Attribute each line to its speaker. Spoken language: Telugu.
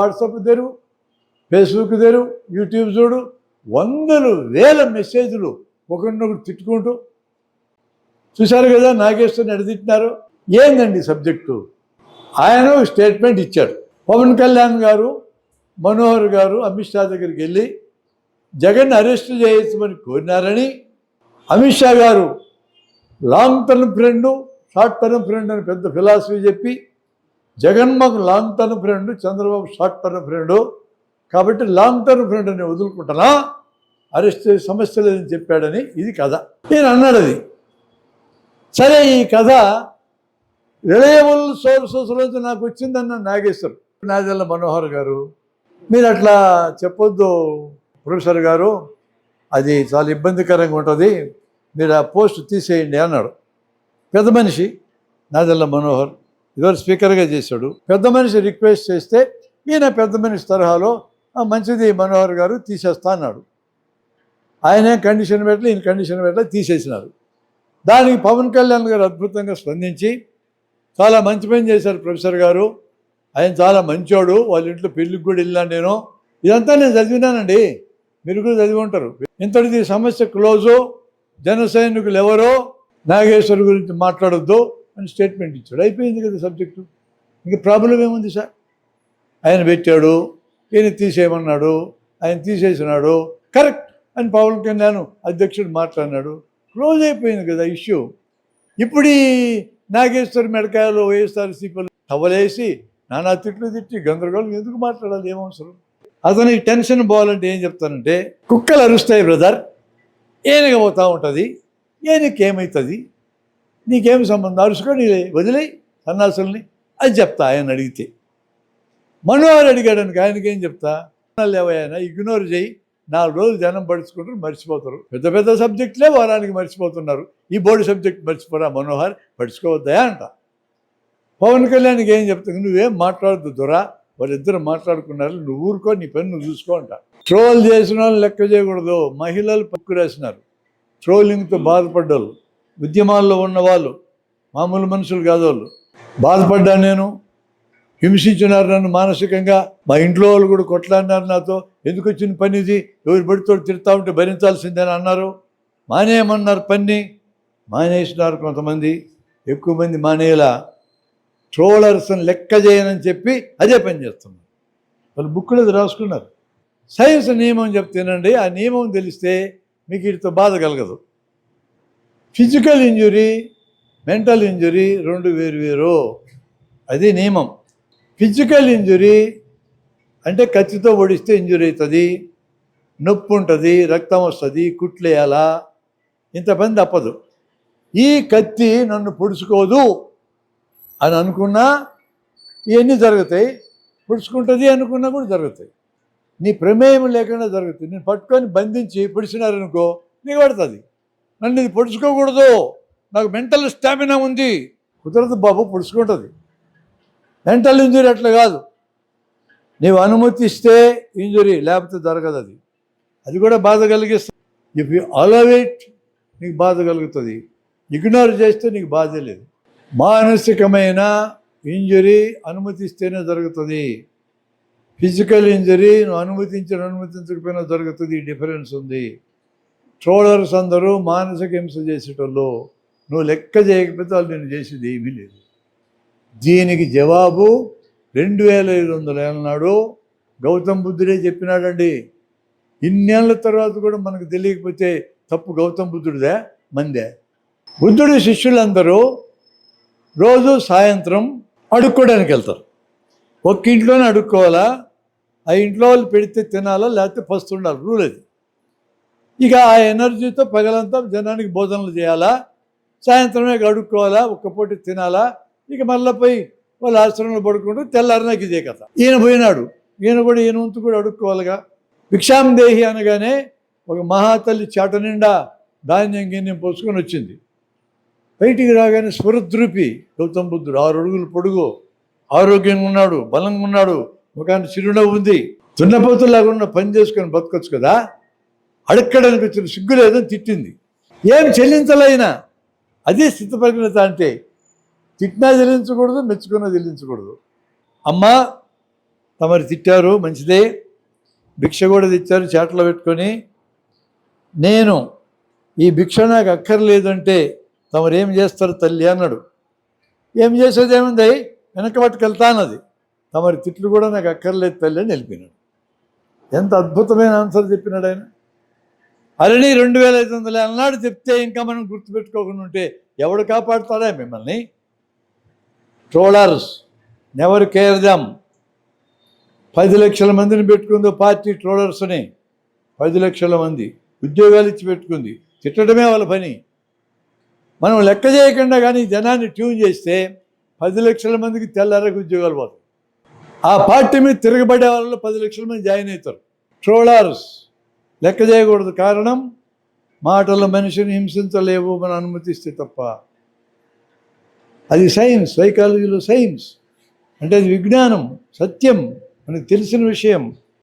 Speaker 1: వాట్సాప్ తెరు, ఫేస్బుక్ తెరు, యూట్యూబ్ చూడు, వందలు వేల మెసేజ్లు ఒకరినొకరు తిట్టుకుంటూ. చూశారు కదా నాగేశ్వరిని ఎడతిట్టినారు. ఏందండి సబ్జెక్టు? ఆయన ఒక స్టేట్మెంట్ ఇచ్చాడు. పవన్ కళ్యాణ్ గారు, మనోహర్ గారు అమిత్ షా దగ్గరికి వెళ్ళి జగన్ అరెస్ట్ చేయమని కోరినారని, అమిత్ షా గారు long term friend, short term friend అని పెద్ద ఫిలాసఫీ చెప్పి, జగన్ మాకు long term friend, Chandrababu short term friend, కాబట్టి లాంగ్ టర్మ్ ఫ్రెండ్ అని వదులుకుంటున్నా, అరెస్ట్ చేసే సమస్య లేదని చెప్పాడని ఇది కథ. నేను అన్నాడు అది. సరే, ఈ కథ రిలయబుల్ సోర్సెస్లోంచి నాకు వచ్చిందన్న నాగేశ్వర్. నాదెళ్ల మనోహర్ గారు, మీరు అట్లా చెప్పొద్దు ప్రొఫెసర్ గారు, అది చాలా ఇబ్బందికరంగా ఉంటుంది, మీరు ఆ పోస్ట్ తీసేయండి అన్నాడు. పెద్ద మనిషి నాదెళ్ల మనోహర్ ఇదివరకు స్పీకర్గా చేశాడు. పెద్ద మనిషి రిక్వెస్ట్ చేస్తే ఈయన పెద్ద మనిషి తరహాలో మంచిది మనోహర్ గారు తీసేస్తా అన్నాడు. ఆయనే కండిషన్ పెట్టలే, ఈయన కండిషన్ పెట్టలే, తీసేసినారు. దానికి పవన్ కళ్యాణ్ గారు అద్భుతంగా స్పందించి చాలా మంచి పని చేశారు ప్రొఫెసర్ గారు, ఆయన చాలా మంచోడు, వాళ్ళ ఇంట్లో పెళ్ళికి కూడా వెళ్ళాను నేను, ఇదంతా నేను చదివినానండి, మీరు కూడా చదివి ఉంటారు. ఇంతటిది సమస్య క్లోజు, జన సైనికులు ఎవరో నాగేశ్వర్ గురించి మాట్లాడొద్దు అని స్టేట్మెంట్ ఇచ్చాడు. అయిపోయింది కదా సబ్జెక్టు. ఇంక ప్రాబ్లం ఏముంది సార్? ఆయన పెట్టాడు, ఈయన తీసేయమన్నాడు, ఆయన తీసేసినాడు, కరెక్ట్ అని పవన్ కళ్యాణ్ అధ్యక్షుడు మాట్లాడినాడు, క్లోజ్ అయిపోయింది కదా ఇష్యూ. ఇప్పుడు ఈ నాగేశ్వర్ మెడకాయలు వైఎస్ఆర్సీపీలు టవలేసి నానా తిట్లు తిట్టి గందరగోళం ఎందుకు మాట్లాడాలి, ఏమవసరం? అతనికి టెన్షన్ పోవాలంటే ఏం చెప్తానంటే, కుక్కలు అరుస్తాయి బ్రదర్, ఏనుగ పోతూ ఉంటుంది, ఏనుకేమవుతుంది, నీకేమి సంబంధం, అరుచుకొని వదిలే సన్నాసుల్ని అది చెప్తా. ఆయన అడిగితే మనోహర్ అడిగాడానికి ఆయనకేం చెప్తా, లేవైనా ఇగ్నోర్ చేయి, 4 రోజులు జనం పడుచుకుంటారు, మర్చిపోతారు. పెద్ద పెద్ద సబ్జెక్టులే వారానికి మర్చిపోతున్నారు, ఈ బోర్డు సబ్జెక్ట్ మర్చిపోరా మనోహర్, పడుచుకోవద్దా అంట. పవన్ కళ్యాణ్కి ఏం చెప్తాను, నువ్వేం మాట్లాడద్దు దొరా, వాళ్ళిద్దరు మాట్లాడుకున్నారు, నువ్వు ఊరుకో, నీ పని నువ్వు చూసుకో అంట. ట్రోల్ చేసిన వాళ్ళు లెక్క చేయకూడదు, మహిళలు పక్కు రాసినారు, ట్రోలింగ్తో బాధపడ్డారు, ఉద్యమాల్లో ఉన్నవాళ్ళు మామూలు మనుషులు కాదు వాళ్ళు. బాధపడ్డా నేను, హింసించినారు నన్ను మానసికంగా, మా ఇంట్లో వాళ్ళు కూడా కొట్లాడినారు నాతో, ఎందుకు వచ్చిన పని ఇది, ఎవరు పడితో తిడతా ఉంటే భరించాల్సిందని అన్నారు. మానేయమన్నారు, పని మానేసినారు కొంతమంది, ఎక్కువ మంది మానేలా. ట్రోలర్స్ని లెక్క చేయనని చెప్పి అదే పని చేస్తున్నారు. వాళ్ళు బుక్కులు రాసుకున్నారు. సైన్స్ నియమం చెప్తేనండి, ఆ నియమం తెలిస్తే మీకు వీటితో బాధ కలగదు. ఫిజికల్ ఇంజురీ, మెంటల్ ఇంజురీ 2 వేరు, అది నియమం. ఫిజికల్ ఇంజురీ అంటే కత్తితో పొడిస్తే ఇంజురీ అవుతుంది, నొప్పి ఉంటుంది, రక్తం వస్తుంది, కుట్లేయాలా, ఇంత పని తప్పదు. ఈ కత్తి నన్ను పొడుచుకోదు అని అనుకున్నా ఇవన్నీ జరుగుతాయి, పొడుచుకుంటుంది అనుకున్నా కూడా జరుగుతాయి. నీ ప్రమేయం లేకుండా జరుగుతుంది. నేను పట్టుకొని బంధించి పొడిచినారనుకో, నీకు పడుతుంది. నన్ను ఇది పొడుచుకోకూడదు, నాకు మెంటల్ స్టామినా ఉంది, కుదరదు బాబు, పొడుచుకుంటుంది. మెంటల్ ఇంజురీ అట్లా కాదు, నీవు అనుమతి ఇస్తే ఇంజురీ, లేకపోతే జరగదు. అది కూడా బాధ కలిగిస్తుంది. ఇఫ్ యూ అలౌ ఇట్ నీకు బాధ కలుగుతుంది, ఇగ్నోర్ చేస్తే నీకు బాధే లేదు. మానసికమైన ఇంజురీ అనుమతిస్తేనే జరుగుతుంది, ఫిజికల్ ఇంజరీ నువ్వు అనుమతించకపోయినా జరుగుతుంది. డిఫరెన్స్ ఉంది. ట్రోలర్స్ అందరూ మానసిక హింస చేసేటోళ్ళు, నువ్వు లెక్క చేయకపోతే వాళ్ళు నేను చేసేది ఏమీ లేదు. దీనికి జవాబు 2500 ఏళ్ళ నాడు గౌతమ్ బుద్ధుడే చెప్పినాడండి. ఇన్నేళ్ల తర్వాత కూడా మనకు తెలియకపోతే తప్పు గౌతమ్ బుద్ధుడిదే, మందే. బుద్ధుడి శిష్యులందరూ రోజు సాయంత్రం అడుక్కోవడానికి వెళ్తారు. ఒక్క ఇంట్లోనే అడుక్కోవాలా, ఆ ఇంట్లో వాళ్ళు పెడితే తినాలా, లేకపోతే ఫస్ట్ ఉండాలి, రూల్ అది. ఇక ఆ ఎనర్జీతో పగలంతా జనానికి భోజనాలు చేయాలా, సాయంత్రమే అడుక్కోవాలా, ఒక్క పూట తినాలా, ఇక మళ్ళీ పోయి వాళ్ళు ఆశ్రమంలో పడుకుంటూ తెల్లారినాక ఇదే కథ. ఈయన పోయినాడు, ఈయన కూడా ఈయన వంతు కూడా అడుక్కోవాలిగా. భిక్షాందేహి అనగానే ఒక మహాతల్లి చాట నిండా ధాన్యం గిన్నెం పోసుకొని వచ్చింది. బయటికి రాగానే స్వరద్రూపి గౌతమ్ బుద్ధుడు, 6 అడుగులు పొడుగు, ఆరోగ్యంగా ఉన్నాడు, బలంగా ఉన్నాడు, ముఖాన్ని చిరునవ్వు ఉంది. దున్నపోతులాగా ఉన్న పని చేసుకొని బతకొచ్చు కదా, అడక్కడానికి వచ్చిన సిగ్గు లేదని తిట్టింది. ఏం చెల్లించలేనా, అదే స్థితపరిణత అంటే. తిట్టినా చెల్లించకూడదు, మెచ్చుకున్నా చెల్లించకూడదు. అమ్మా తమరు తిట్టారు, మంచిదే. భిక్ష కూడా తెచ్చారు చేటలో పెట్టుకొని. నేను ఈ భిక్ష నాకు అక్కర్లేదంటే తమరు ఏం చేస్తారు తల్లి అన్నాడు. ఏం చేసేది ఏముంది, వెనక పట్టుకెళ్తానది. తమరి తిట్లు కూడా నాకు అక్కర్లేదు తల్లి అని వెళ్ళిపోయినాడు. ఎంత అద్భుతమైన ఆన్సర్ చెప్పినాడు ఆయన. అరణి 2500 అన్నాడు చెప్తే ఇంకా మనం గుర్తుపెట్టుకోకుండా ఉంటే ఎవడు కాపాడుతాడా మిమ్మల్ని? Trollers never care dum. 10 లక్షల మందిని పెట్టుకుందో పార్టీ ట్రోలర్స్ని. 10 లక్షల మంది ఉద్యోగాలు ఇచ్చి పెట్టుకుంది. తిట్టడమే వాళ్ళ పని. మనం లెక్క చేయకుండా కానీ జనాన్ని ట్యూన్ చేస్తే 10 లక్షల మందికి తెల్లారకు ఉద్యోగాలు పోతాయి. ఆ పార్టీ మీద తిరగబడే వాళ్ళలో 10 లక్షల మంది జాయిన్ అవుతారు. ట్రోలర్స్ లెక్క చేయకూడదు. కారణం, మాటల మనిషిని హింసించలేవు మనం అనుమతిస్తే తప్ప. అది సైన్స్, సైకాలజీలో సైన్స్ అంటే అది విజ్ఞానం, సత్యం, మనకు తెలిసిన విషయం.